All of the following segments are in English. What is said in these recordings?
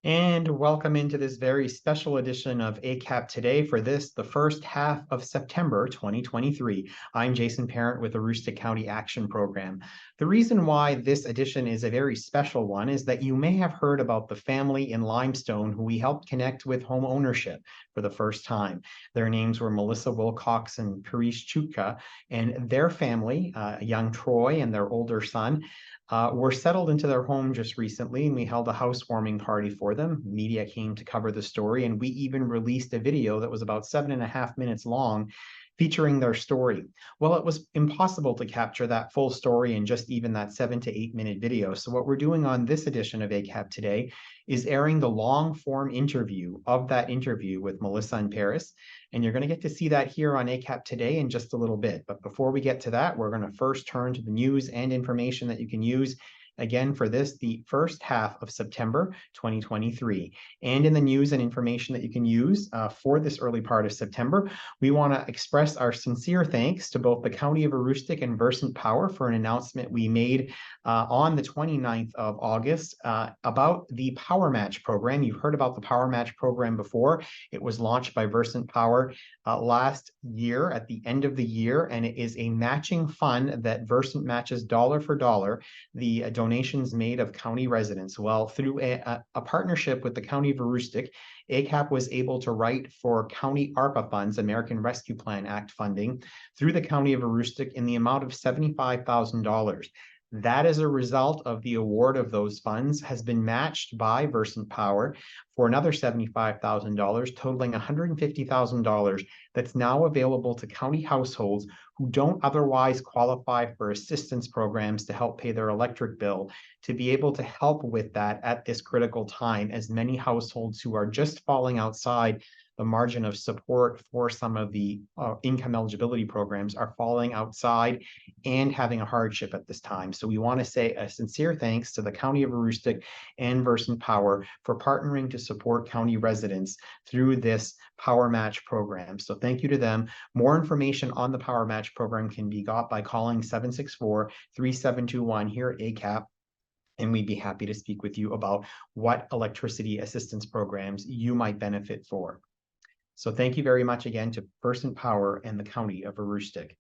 And welcome into this very special edition of ACAP Today for the first half of September 2023. I'm Jason Parent with the Aroostook County Action Program. The reason why this edition is a very special one is that you may have heard about the family in Limestone who we helped connect with home ownership for the first time. Their names were Melissa Wilcox and Paresh Chutka, and their family, young Troy and their older son, were settled into their home just recently, and we held a housewarming party for them. Media came to cover the story, and we even released a video that was about 7.5 minutes long featuring their story. Well, it was impossible to capture that full story in just even that 7 to 8 minute video. So what we're doing on this edition of ACAP Today is airing the long form interview of that interview with Melissa and Paris. And you're going to get to see that here on ACAP Today in just a little bit. But before we get to that, we're going to first turn to the news and information that you can use again for the first half of September 2023. And in the news and information that you can use for this early part of September, we want to express our sincere thanks to both the County of Aroostook and Versant Power for an announcement we made on the 29th of August about the Power Match program. You've heard about the Power Match program before. It was launched by Versant Power last year at the end of the year, and it is a matching fund that Versant matches dollar for dollar the donations made of county residents. Well, through a partnership with the County of Aroostook, ACAP was able to write for county ARPA funds, American Rescue Plan Act funding, through the County of Aroostook in the amount of $75,000. That, as a result of the award of those funds, has been matched by Versant Power for another $75,000, totaling $150,000 that's now available to county households who don't otherwise qualify for assistance programs to help pay their electric bill, to be able to help with that at this critical time, as many households who are just falling outside the margin of support for some of the income eligibility programs are falling outside and having a hardship at this time. So we want to say a sincere thanks to the County of Aroostook and Versant Power for partnering to support county residents through this Power Match program. So thank you to them. More information on the Power Match program can be got by calling 764-3721 here at ACAP. And we'd be happy to speak with you about what electricity assistance programs you might benefit for. So thank you very much again to Versant Power and the County of Aroostook.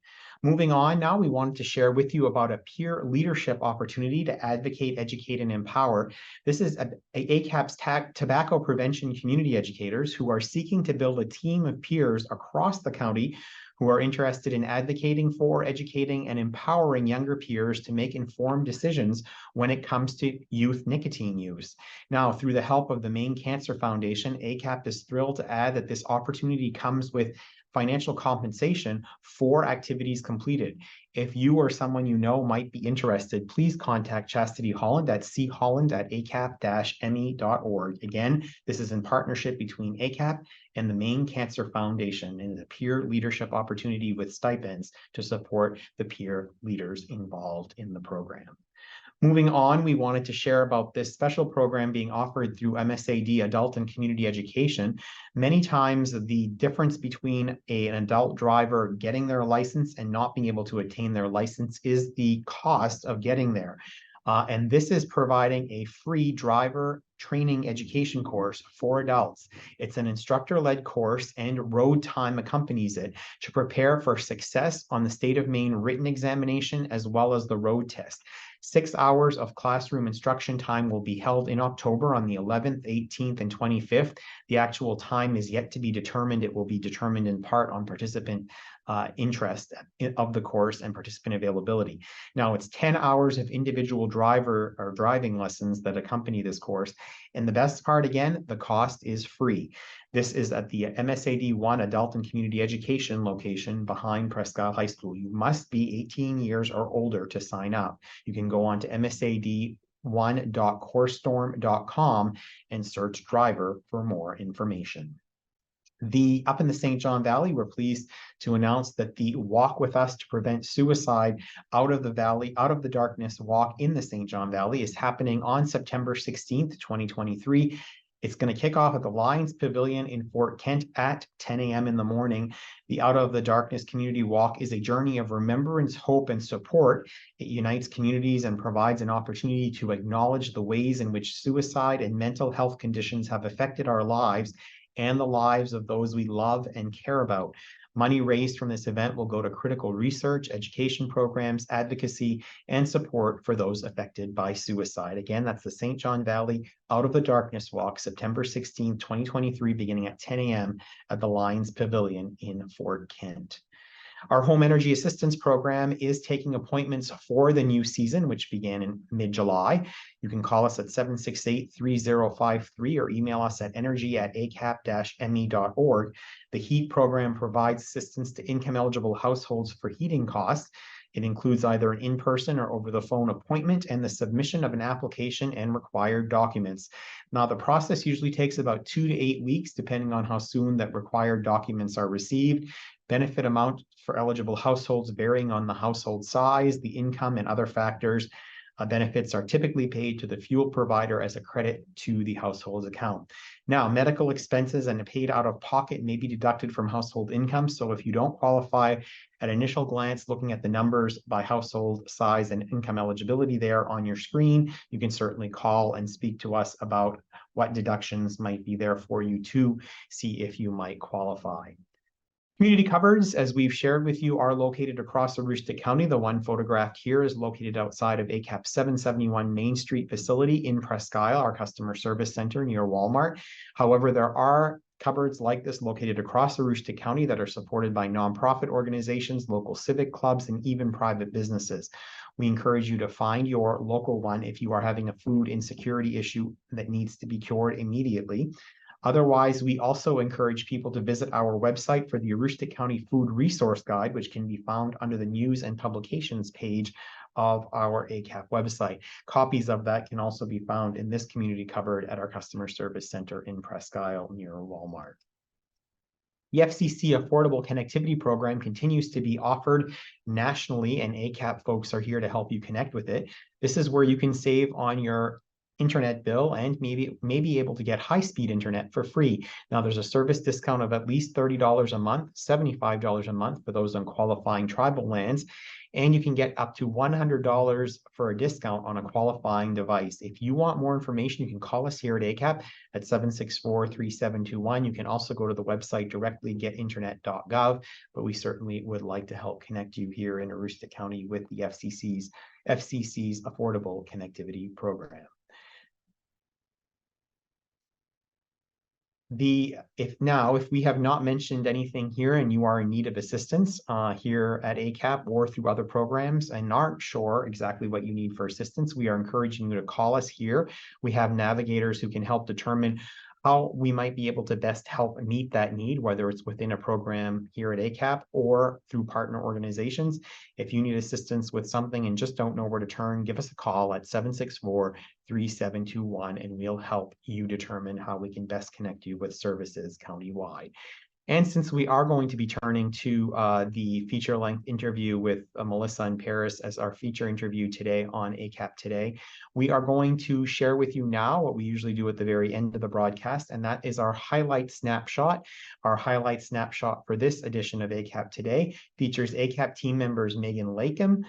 Moving on now, we wanted to share with you about a peer leadership opportunity to advocate, educate, and empower. This is ACAP's tobacco prevention community educators who are seeking to build a team of peers across the county who are interested in advocating for, educating, and empowering younger peers to make informed decisions when it comes to youth nicotine use. Now, through the help of the Maine Cancer Foundation, ACAP is thrilled to add that this opportunity comes with financial compensation for activities completed. If you or someone you know might be interested, please contact Chastity Holland at cholland@acap-me.org. Again, this is in partnership between ACAP and the Maine Cancer Foundation, and is a peer leadership opportunity with stipends to support the peer leaders involved in the program. Moving on, we wanted to share about this special program being offered through MSAD Adult and Community Education. Many times the difference between an adult driver getting their license and not being able to attain their license is the cost of getting there. And this is providing a free driver training education course for adults. It's an instructor-led course, and road time accompanies it to prepare for success on the state of Maine written examination as well as the road test. 6 hours of classroom instruction time will be held in October on the 11th, 18th, and 25th. The actual time is yet to be determined. It will be determined in part on participant interest of the course and participant availability. Now, it's 10 hours of individual driver or driving lessons that accompany this course. And the best part, again, the cost is free. This is at the MSAD 1 Adult and Community Education location behind Prescott High School. You must be 18 years or older to sign up. You can go on to msad1.coursestorm.com and search driver for more information. Up in the St. John Valley, we're pleased to announce that the Walk With Us to Prevent Suicide Out of the Valley, Out of the Darkness walk in the St. John Valley is happening on September 16th, 2023. It's going to kick off at the Lions Pavilion in Fort Kent at 10 a.m. in the morning. The Out of the Darkness Community Walk is a journey of remembrance, hope, and support. It unites communities and provides an opportunity to acknowledge the ways in which suicide and mental health conditions have affected our lives and the lives of those we love and care about. Money raised from this event will go to critical research, education programs, advocacy, and support for those affected by suicide. Again, that's the St. John Valley Out of the Darkness Walk, September 16, 2023, beginning at 10 a.m. at the Lions Pavilion in Fort Kent. Our home energy assistance program is taking appointments for the new season, which began in mid-July. You can call us at 768-3053 or email us at energy@acap-me.org. The HEAT program provides assistance to income-eligible households for heating costs. It includes either an in-person or over-the-phone appointment and the submission of an application and required documents. Now, the process usually takes about 2 to 8 weeks, depending on how soon that required documents are received. Benefit amount for eligible households varying on the household size, the income, and other factors. Benefits are typically paid to the fuel provider as a credit to the household's account. Now, medical expenses and paid out of pocket may be deducted from household income. So if you don't qualify at initial glance, looking at the numbers by household size and income eligibility there on your screen, you can certainly call and speak to us about what deductions might be there for you to see if you might qualify. Community cupboards, as we've shared with you, are located across Aroostook County. The one photographed here is located outside of ACAP 771 Main Street facility in Presque Isle, our customer service center near Walmart. However, there are cupboards like this located across Aroostook County that are supported by nonprofit organizations, local civic clubs, and even private businesses. We encourage you to find your local one if you are having a food insecurity issue that needs to be cured immediately. Otherwise, we also encourage people to visit our website for the Aroostook County Food Resource Guide, which can be found under the News and Publications page of our ACAP website. Copies of that can also be found in this community cupboard at our customer service center in Presque Isle near Walmart. The FCC Affordable Connectivity Program continues to be offered nationally, and ACAP folks are here to help you connect with it. This is where you can save on your internet bill and maybe be able to get high-speed internet for free. Now, there's a service discount of at least $30 a month, $75 a month for those on qualifying tribal lands, and you can get up to $100 for a discount on a qualifying device. If you want more information, you can call us here at ACAP at 764-3721. You can also go to the website directly, getinternet.gov, but we certainly would like to help connect you here in Aroostook County with the FCC's Affordable Connectivity Program. If we have not mentioned anything here and you are in need of assistance here at ACAP or through other programs and aren't sure exactly what you need for assistance, we are encouraging you to call us here. We have navigators who can help determine how we might be able to best help meet that need, whether it's within a program here at ACAP or through partner organizations. If you need assistance with something and just don't know where to turn, give us a call at 764-3721, and we'll help you determine how we can best connect you with services countywide. And since we are going to be turning to the feature-length interview with Melissa and Paris as our feature interview today on ACAP Today, we are going to share with you now what we usually do at the very end of the broadcast, and that is our highlight snapshot. Our highlight snapshot for this edition of ACAP Today features ACAP team members Megan Lakem,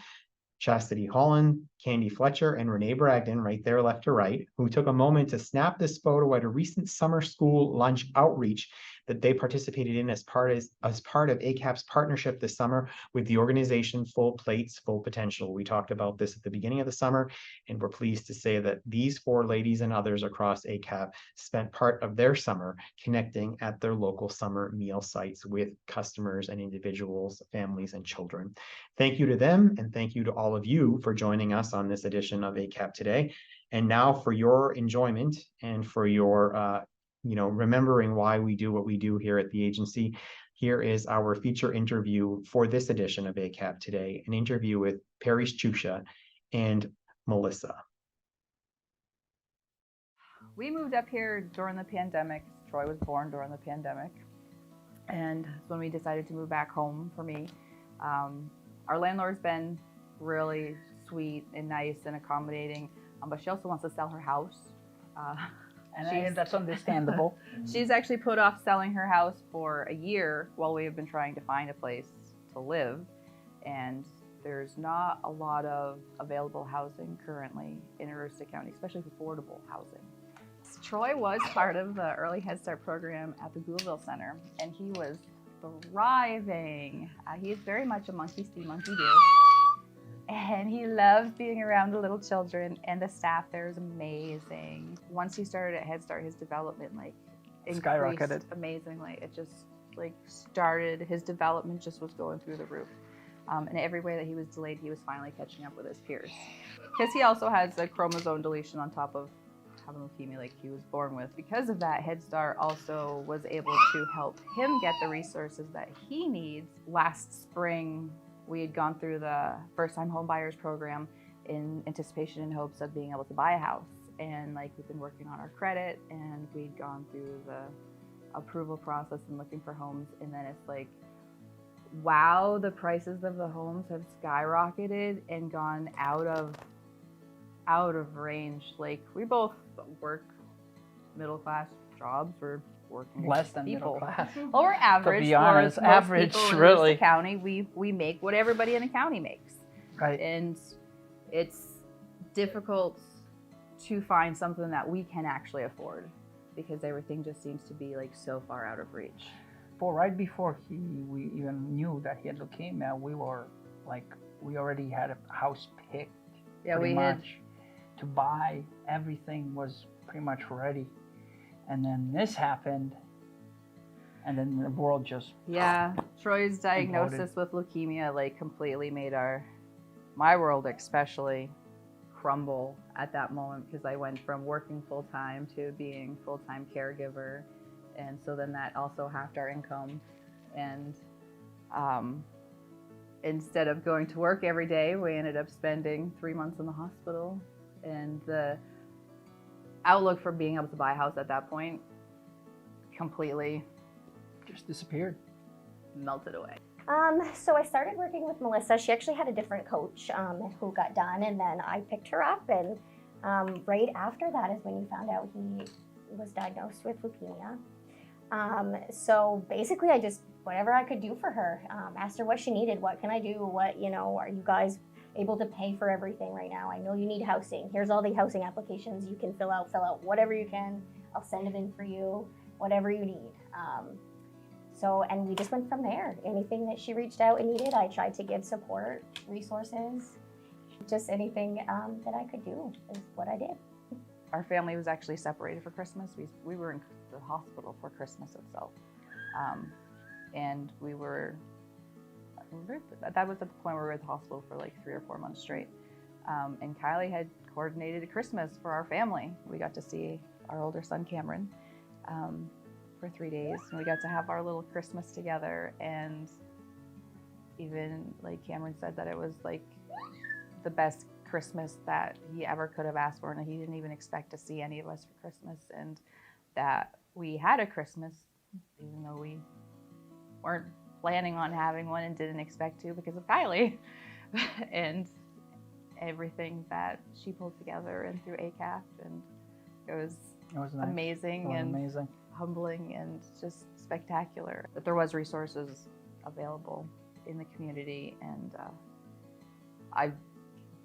Chastity Holland, Candy Fletcher, and Renee Bragdon, right there, left to right, who took a moment to snap this photo at a recent summer school lunch outreach that they participated in as part of ACAP's partnership this summer with the organization Full Plates, Full Potential. We talked about this at the beginning of the summer, and we're pleased to say that these four ladies and others across ACAP spent part of their summer connecting at their local summer meal sites with customers and individuals, families, and children. Thank you to them, and thank you to all of you for joining us on this edition of ACAP Today. And now, for your enjoyment and for your remembering why we do what we do here at the agency, here is our feature interview for this edition of ACAP Today, an interview with Paris Chusha and Melissa. We moved up here during the pandemic. Troy was born during the pandemic. And when we decided to move back home for me, our landlord's been really sweet and nice and accommodating, but she also wants to sell her house. And that's understandable. She's actually put off selling her house for a year while we have been trying to find a place to live. And there's not a lot of available housing currently in Aroostook County, especially affordable housing. Troy was part of the early Head Start program at the Goulville Center, and he was thriving. He's very much a monkey see, monkey do. And he loves being around the little children, and the staff there is amazing. Once he started at Head Start, his development skyrocketed amazingly. It just started, his development just was going through the roof. And every way that he was delayed, he was finally catching up with his peers. Because he also has a chromosome deletion on top of having leukemia like he was born with. Because of that, Head Start also was able to help him get the resources that he needs. Last spring, we had gone through the first-time home buyers program in anticipation and hopes of being able to buy a house. And we've been working on our credit, and we'd gone through the approval process and looking for homes. And then it's wow, the prices of the homes have skyrocketed and gone out of range. We both work middle-class jobs. We're working less than people. middle class. Well, we're average. To be honest, for most average, people in really. the county, we make what everybody in the county makes. Right. And it's difficult to find something that we can actually afford because everything just seems to be so far out of reach. Well, right before we even knew that he had leukemia, we were we already had a house picked. Yeah, pretty we had much to buy. Everything was pretty much ready, and then this happened, and then the world just Troy's diagnosis with leukemia completely made my world especially crumble at that moment, because I went from working full-time to being full-time caregiver, and so then that also halved our income. And instead of going to work every day, we ended up spending 3 months in the hospital, and the outlook for being able to buy a house at that point completely just disappeared. melted away. So I started working with Melissa. She actually had a different coach who got done, and then I picked her up, and right after that is when you found out he was diagnosed with leukemia. So basically I just, whatever I could do for her, asked her what she needed, what can I do, what, are you guys able to pay for everything right now? I know you need housing. Here's all the housing applications you can fill out whatever you can. I'll send it in for you, whatever you need. And we just went from there. Anything that she reached out and needed, I tried to give support, resources, just anything that I could do is what I did. Our family was actually separated for Christmas. We were in the hospital for Christmas itself. And that was at the point where we were at the hospital for 3 or 4 months straight. And Kylie had coordinated a Christmas for our family. We got to see our older son, Cameron, for 3 days. And we got to have our little Christmas together. And even Cameron said that it was the best Christmas that he ever could have asked for, and he didn't even expect to see any of us for Christmas, and that we had a Christmas even though we weren't planning on having one and didn't expect to because of Kylie and everything that she pulled together and through ACAP, and it was nice. Amazing and humbling and just spectacular that there was resources available in the community. And I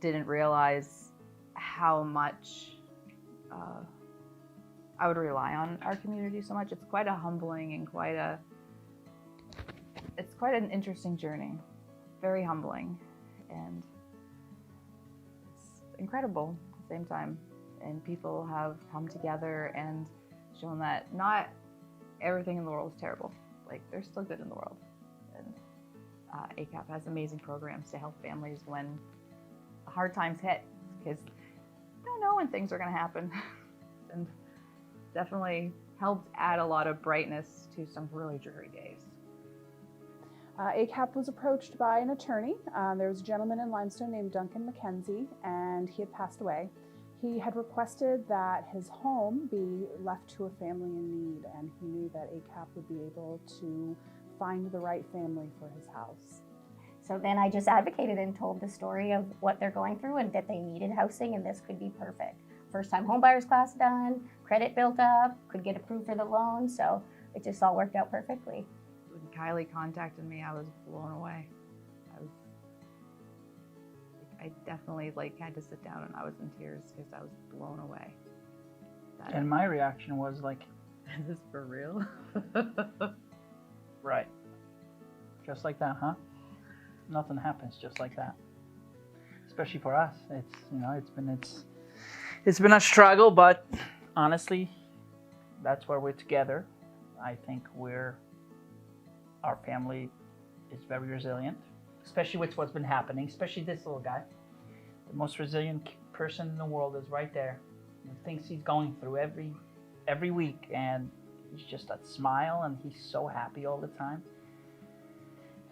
didn't realize how much I would rely on our community so much. It's quite a humbling and it's quite an interesting journey. Very humbling, and it's incredible at the same time. And people have come together and shown that not everything in the world is terrible. There's still good in the world. And ACAP has amazing programs to help families when hard times hit, because you don't know when things are going to happen. And definitely helped add a lot of brightness to some really dreary days. ACAP was approached by an attorney. There was a gentleman in Limestone named Duncan McKenzie, and he had passed away. He had requested that his home be left to a family in need, and he knew that ACAP would be able to find the right family for his house. So then I just advocated and told the story of what they're going through and that they needed housing, and this could be perfect first-time homebuyers class done, credit built up, could get approved for the loan. So it just all worked out perfectly. When Kylie contacted me, I was blown away. I definitely had to sit down and I was in tears because I was blown away. And my reaction was like, is this for real? right. Just like that, huh? Nothing happens just like that. Especially for us. It's been a struggle, but honestly, that's where we're together. I think our family is very resilient, especially with what's been happening, especially this little guy. The most resilient person in the world is right there. The things he's going through every week, and he's just that smile, and he's so happy all the time.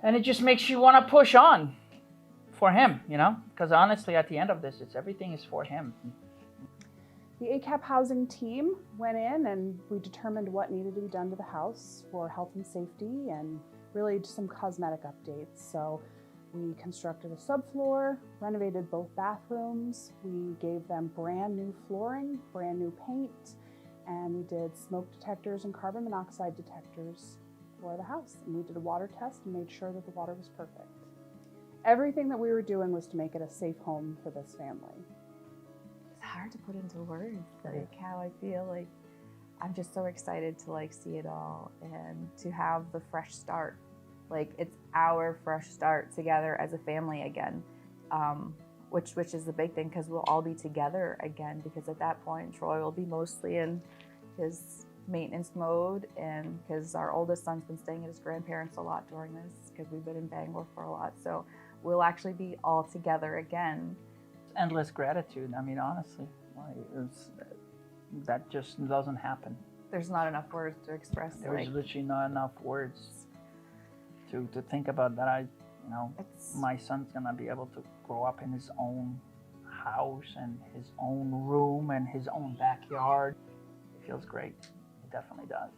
And it just makes you want to push on for him, because honestly, at the end of this, everything is for him. The ACAP housing team went in and we determined what needed to be done to the house for health and safety and really just some cosmetic updates. So we constructed a subfloor, renovated both bathrooms, we gave them brand new flooring, brand new paint, and we did smoke detectors and carbon monoxide detectors for the house. And we did a water test and made sure that the water was perfect. Everything that we were doing was to make it a safe home for this family. It's hard to put into words, how I feel. I'm just so excited to see it all and to have the fresh start. It's our fresh start together as a family again, which is the big thing, because we'll all be together again, because at that point Troy will be mostly in his maintenance mode, and because our oldest son's been staying at his grandparents a lot during this because we've been in Bangor for a lot, so we'll actually be all together again. Endless gratitude. I mean, honestly, that just doesn't happen. There's not enough words to express. There's literally not enough words to think about that. My son's gonna be able to grow up in his own house and his own room and his own backyard. It feels great. It definitely does.